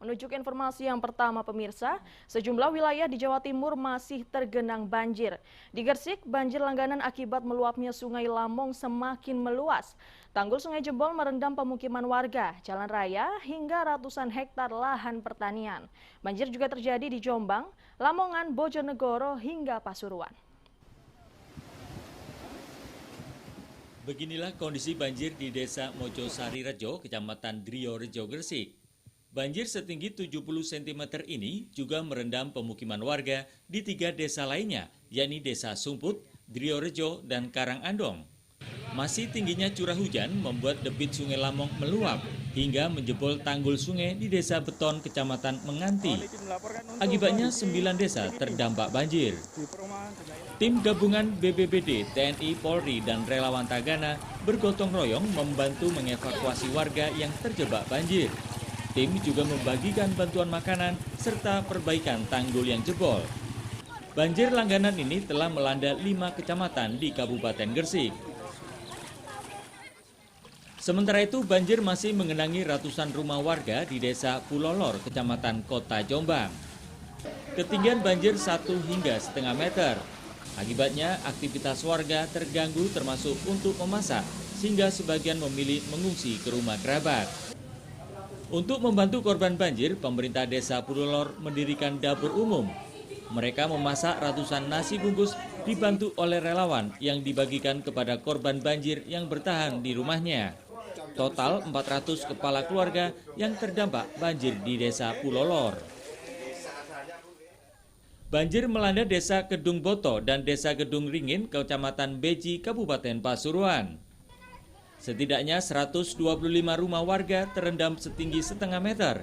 Menuju ke informasi yang pertama pemirsa, sejumlah wilayah di Jawa Timur masih tergenang banjir. Di Gresik, banjir langganan akibat meluapnya Sungai Lamong semakin meluas. Tanggul sungai jebol merendam pemukiman warga, jalan raya, hingga ratusan hektar lahan pertanian. Banjir juga terjadi di Jombang, Lamongan, Bojonegoro, hingga Pasuruan. Beginilah kondisi banjir di Desa Mojosari Rejo, Kecamatan Driorejo, Gresik. Banjir setinggi 70 cm ini juga merendam pemukiman warga di 3 desa lainnya, yakni Desa Sumput, Driorejo, dan Karangandong. Masih tingginya curah hujan membuat debit Sungai Lamong meluap hingga menjebol tanggul sungai di Desa Beton, Kecamatan Menganti. Akibatnya 9 desa terdampak banjir. Tim gabungan BPBD, TNI, Polri, dan relawan Tagana bergotong royong membantu mengevakuasi warga yang terjebak banjir. Tim juga membagikan bantuan makanan serta perbaikan tanggul yang jebol. Banjir langganan ini telah melanda 5 kecamatan di Kabupaten Gresik. Sementara itu, banjir masih mengenangi ratusan rumah warga di Desa Pulolor, Kecamatan Kota Jombang. Ketinggian banjir 1 hingga setengah meter. Akibatnya, aktivitas warga terganggu termasuk untuk memasak, sehingga sebagian memilih mengungsi ke rumah kerabat. Untuk membantu korban banjir, pemerintah Desa Pulolor mendirikan dapur umum. Mereka memasak ratusan nasi bungkus dibantu oleh relawan yang dibagikan kepada korban banjir yang bertahan di rumahnya. Total 400 kepala keluarga yang terdampak banjir di Desa Pulolor. Banjir melanda Desa Kedung Boto dan Desa Gedung Ringin, Kecamatan Beji, Kabupaten Pasuruan. Setidaknya 125 rumah warga terendam setinggi setengah meter.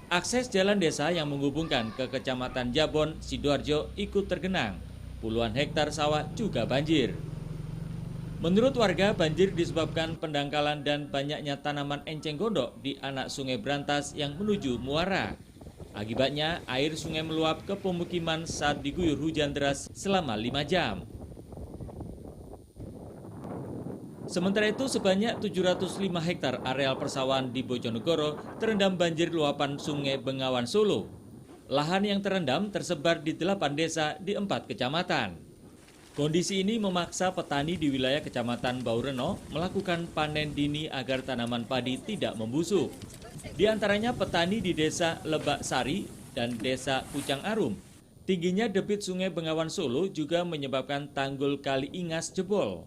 Akses jalan desa yang menghubungkan ke Kecamatan Jabon, Sidoarjo ikut tergenang. Puluhan hektar sawah juga banjir. Menurut warga, banjir disebabkan pendangkalan dan banyaknya tanaman enceng gondok di anak sungai Brantas yang menuju muara. Akibatnya, air sungai meluap ke pemukiman saat diguyur hujan deras selama 5 jam. Sementara itu, sebanyak 705 hektar areal persawahan di Bojonegoro terendam banjir luapan Sungai Bengawan Solo. Lahan yang terendam tersebar di 8 desa di 4 kecamatan. Kondisi ini memaksa petani di wilayah Kecamatan Baureno melakukan panen dini agar tanaman padi tidak membusuk. Di antaranya petani di Desa Lebak Sari dan Desa Pucang Arum. Tingginya debit Sungai Bengawan Solo juga menyebabkan tanggul Kali Ingas jebol.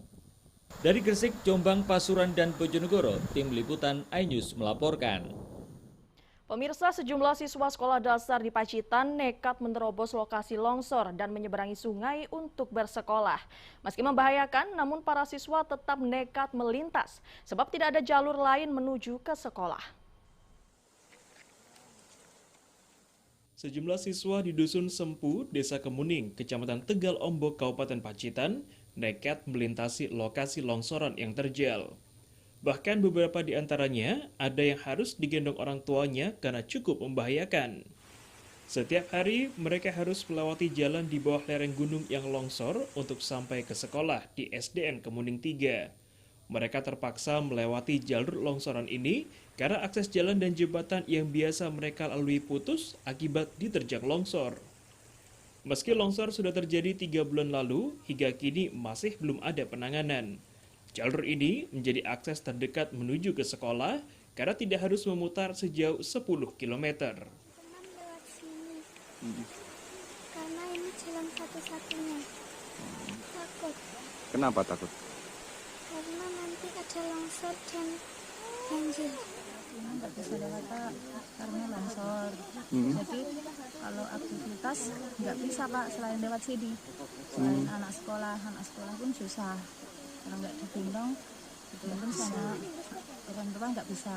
Dari Gresik, Jombang, Pasuruan, dan Bojonegoro, tim liputan iNews melaporkan. Pemirsa, sejumlah siswa sekolah dasar di Pacitan nekat menerobos lokasi longsor dan menyeberangi sungai untuk bersekolah. Meski membahayakan, namun para siswa tetap nekat melintas sebab tidak ada jalur lain menuju ke sekolah. Sejumlah siswa di Dusun Sempu, Desa Kemuning, Kecamatan Tegal Ombok, Kabupaten Pacitan, nekat melintasi lokasi longsoran yang terjal. Bahkan beberapa di antaranya ada yang harus digendong orang tuanya karena cukup membahayakan. Setiap hari mereka harus melewati jalan di bawah lereng gunung yang longsor untuk sampai ke sekolah di SDN Kemuning 3. Mereka terpaksa melewati jalur longsoran ini karena akses jalan dan jembatan yang biasa mereka lalui putus akibat diterjang longsor. Meski longsor sudah terjadi 3 bulan lalu, hingga kini masih belum ada penanganan. Jalur ini menjadi akses terdekat menuju ke sekolah karena tidak harus memutar sejauh 10 km. Lewat sini, karena ini jalan satu-satunya. Takut, Kenapa takut? karena nanti ada longsor dan banjir. Nggak bisa lewat Pak, karena longsor. Jadi kalau aktivitas nggak bisa Pak selain lewat sini. Selain anak sekolah pun susah. Kalau nggak digendong sama orang tua nggak bisa.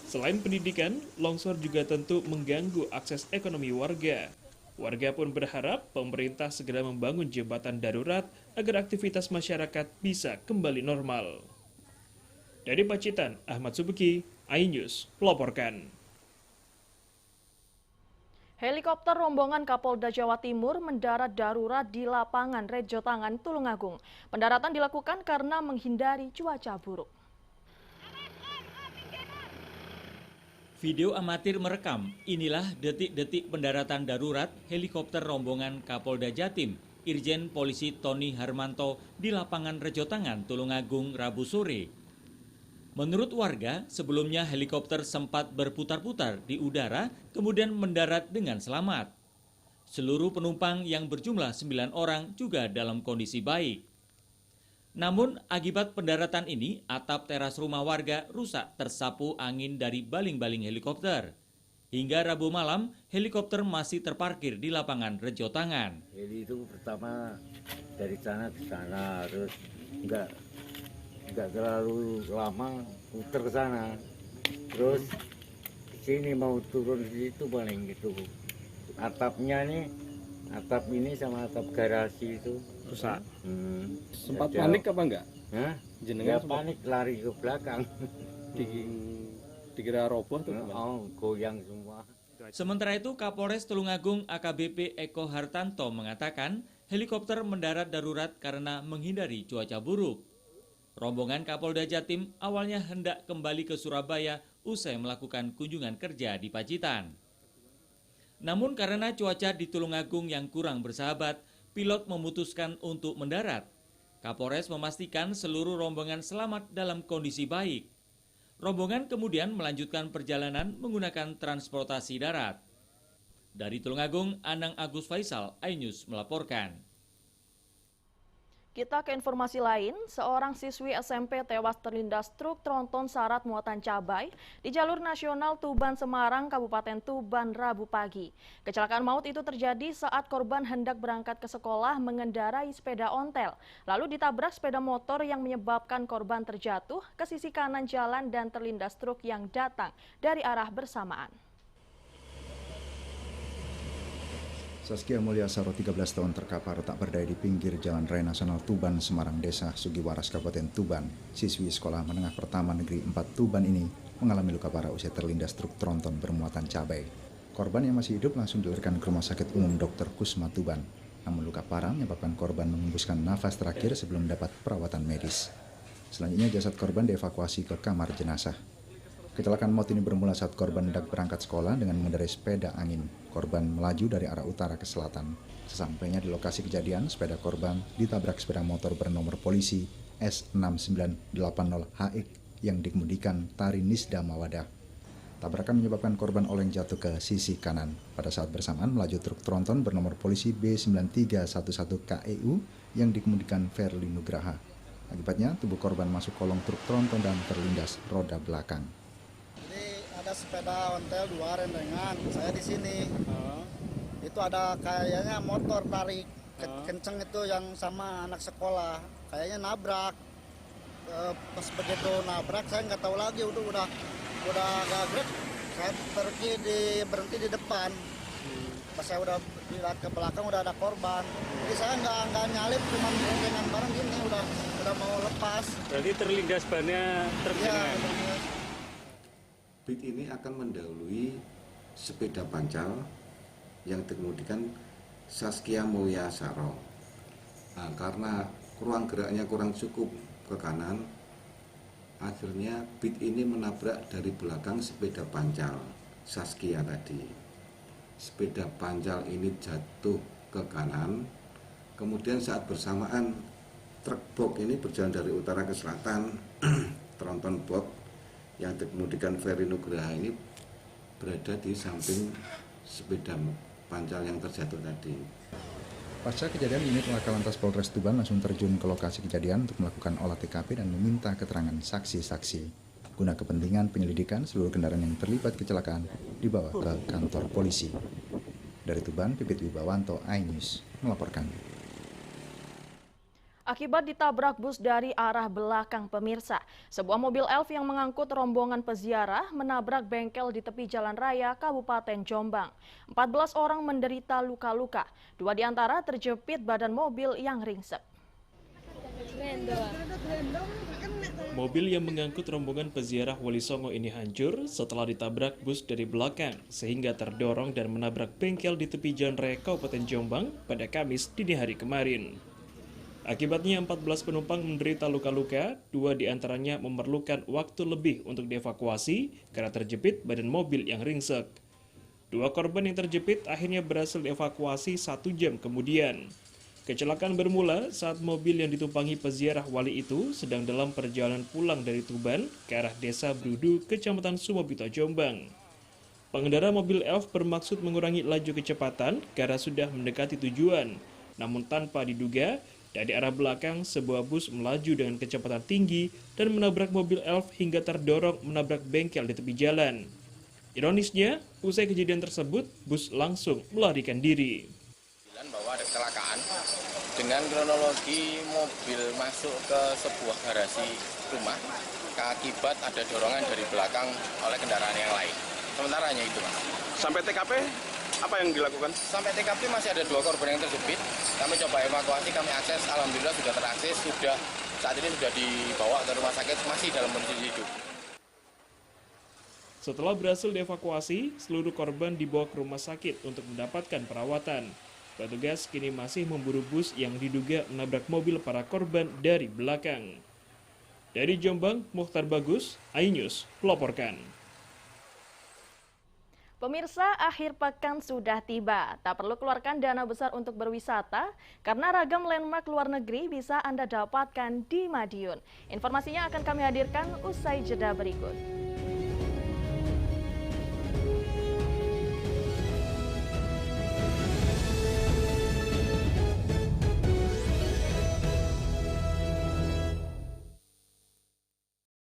Selain pendidikan, longsor juga tentu mengganggu akses ekonomi warga. Warga pun berharap pemerintah segera membangun jembatan darurat agar aktivitas masyarakat bisa kembali normal. Dari Pacitan, Ahmad Subeki, iNews melaporkan. Helikopter rombongan Kapolda Jawa Timur mendarat darurat di lapangan Rejo Tangan, Tulungagung. Pendaratan dilakukan karena menghindari cuaca buruk. Video amatir merekam, inilah detik-detik pendaratan darurat helikopter rombongan Kapolda Jatim, Irjen Polisi Tony Harmanto di lapangan Rejotangan, Tulungagung, Rabu sore. Menurut warga, sebelumnya helikopter sempat berputar-putar di udara, kemudian mendarat dengan selamat. Seluruh penumpang yang berjumlah 9 orang juga dalam kondisi baik. Namun, akibat pendaratan ini, atap teras rumah warga rusak tersapu angin dari baling-baling helikopter. Hingga Rabu malam, helikopter masih terparkir di lapangan Rejotangan. Jadi itu pertama dari sana ke sana, terus nggak terlalu lama putar ke sana, terus ke sini mau turun di situ paling gitu. Atapnya nih, atap ini sama atap garasi itu rusak. Sempat Panik apa enggak? Hah? Jenengan Ya panik, lari ke belakang. Dikira roboh tuh. Goyang semua. Sementara itu, Kapolres Tulungagung AKBP Eko Hartanto mengatakan helikopter mendarat darurat karena menghindari cuaca buruk. Rombongan Kapolda Jatim awalnya hendak kembali ke Surabaya usai melakukan kunjungan kerja di Pacitan. Namun karena cuaca di Tulungagung yang kurang bersahabat, pilot memutuskan untuk mendarat. Kapolres memastikan seluruh rombongan selamat dalam kondisi baik. Rombongan kemudian melanjutkan perjalanan menggunakan transportasi darat. Dari Tulungagung, Anang Agus Faisal, iNews melaporkan. Kita ke informasi lain, seorang siswi SMP tewas terlindas truk tronton syarat muatan cabai di jalur nasional Tuban-Semarang, Kabupaten Tuban, Rabu pagi. Kecelakaan maut itu terjadi saat korban hendak berangkat ke sekolah mengendarai sepeda ontel, lalu ditabrak sepeda motor yang menyebabkan korban terjatuh ke sisi kanan jalan dan terlindas truk yang datang dari arah bersamaan. Saskia Mulyasaro, 13 tahun, terkapar tak berdaya di pinggir Jalan Raya Nasional Tuban, Semarang, Desa Sugiwaras, Kabupaten Tuban. Siswi Sekolah Menengah Pertama Negeri 4 Tuban ini mengalami luka parah usai terlindas truk tronton bermuatan cabai. Korban yang masih hidup langsung dilarikan ke Rumah Sakit Umum Dr. Kusma Tuban. Namun luka parah menyebabkan korban mengembuskan nafas terakhir sebelum mendapat perawatan medis. Selanjutnya jasad korban dievakuasi ke kamar jenazah. Kecelakaan maut ini bermula saat korban hendak berangkat sekolah dengan mengendarai sepeda angin. Korban melaju dari arah utara ke selatan. Sesampainya di lokasi kejadian, sepeda korban ditabrak sepeda motor bernomor polisi S6980HX yang dikemudikan Tari Nisda Mawada. Tabrakan menyebabkan korban oleng jatuh ke sisi kanan. Pada saat bersamaan melaju truk tronton bernomor polisi B9311KEU yang dikemudikan Verly Nugraha. Akibatnya tubuh korban masuk kolong truk tronton dan terlindas roda belakang. Ada sepeda ontel 2 rendengan, saya di sini. Itu ada kayaknya motor tarik kenceng itu yang sama anak sekolah, kayaknya nabrak. Pas begitu nabrak saya nggak tahu lagi, udah gagrek, saya berhenti di depan. Pas saya udah lihat ke belakang udah ada korban, jadi saya nggak nyalip, cuma rendengan bareng gini udah mau lepas. Berarti terlindas bannya terkena. Bit ini akan mendahului sepeda pancal yang dikemudikan Saskia Mulyasaro. Nah, karena ruang geraknya kurang cukup ke kanan, akhirnya Bit ini menabrak dari belakang sepeda pancal Saskia tadi. Sepeda pancal ini jatuh ke kanan, kemudian saat bersamaan truk box ini berjalan dari utara ke selatan, tronton box yang dikemudikan Verly Nugraha ini berada di samping sepeda pancal yang terjatuh tadi. Pasca kejadian, unit Laka Lantas Polres Tuban langsung terjun ke lokasi kejadian untuk melakukan olah TKP dan meminta keterangan saksi-saksi. Guna kepentingan penyelidikan, seluruh kendaraan yang terlibat kecelakaan dibawa ke kantor polisi. Dari Tuban, Pipit Wibawanto, iNews melaporkan. Akibat ditabrak bus dari arah belakang pemirsa, sebuah mobil elf yang mengangkut rombongan peziarah menabrak bengkel di tepi jalan raya Kabupaten Jombang. 14 orang menderita luka-luka, 2 diantara terjepit badan mobil yang ringsek. Mobil yang mengangkut rombongan peziarah Wali Songo ini hancur setelah ditabrak bus dari belakang sehingga terdorong dan menabrak bengkel di tepi jalan raya Kabupaten Jombang pada Kamis dini hari kemarin. Akibatnya 14 penumpang menderita luka-luka, 2 diantaranya memerlukan waktu lebih untuk dievakuasi karena terjepit badan mobil yang ringsek. 2 korban yang terjepit akhirnya berhasil dievakuasi 1 jam kemudian. Kecelakaan bermula saat mobil yang ditumpangi peziarah wali itu sedang dalam perjalanan pulang dari Tuban ke arah Desa Brudu, Kecamatan Sumobito, Jombang. Pengendara mobil Elf bermaksud mengurangi laju kecepatan karena sudah mendekati tujuan. Namun tanpa diduga, dari arah belakang sebuah bus melaju dengan kecepatan tinggi dan menabrak mobil Elf hingga terdorong menabrak bengkel di tepi jalan. Ironisnya, usai kejadian tersebut, bus langsung melarikan diri. Bahwa ada kecelakaan dengan kronologi mobil masuk ke sebuah garasi rumah akibat ada dorongan dari belakang oleh kendaraan yang lain. Sementara hanya itu, Mas. Sampai TKP, apa yang dilakukan? Sampai TKP masih ada 2 korban yang terjepit. Kami coba evakuasi, kami akses, alhamdulillah sudah terakses, saat ini sudah dibawa ke rumah sakit, masih dalam kondisi hidup. Setelah berhasil dievakuasi, seluruh korban dibawa ke rumah sakit untuk mendapatkan perawatan. Petugas kini masih memburu bus yang diduga menabrak mobil para korban dari belakang. Dari Jombang, Mukhtar Bagus, iNews melaporkan. Pemirsa, akhir pekan sudah tiba. Tak perlu keluarkan dana besar untuk berwisata, karena ragam landmark luar negeri bisa Anda dapatkan di Madiun. Informasinya akan kami hadirkan usai jeda berikut.